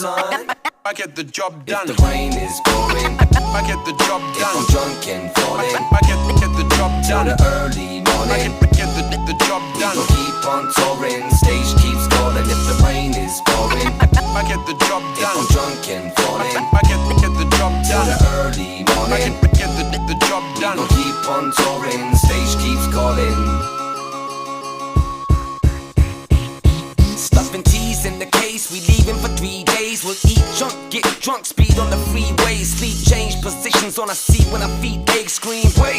I get the job done. If the rain is pouring, I get the job if done. I'm drunk and falling, I get the job till done. the early I morning, get the job we done. gon' keep on touring. Stage keeps calling. If the rain is pouring, I get the job if I'm done. drunk and falling, I get the job till the done. early I morning, get the job we done. gon' keep on touring. Stage keeps calling. Stuffing teas in the case, we leaving for 3 days. We'll eat junk, get drunk, speed on the freeway. Sleep, change positions on a seat when our feet ache, scream, wait.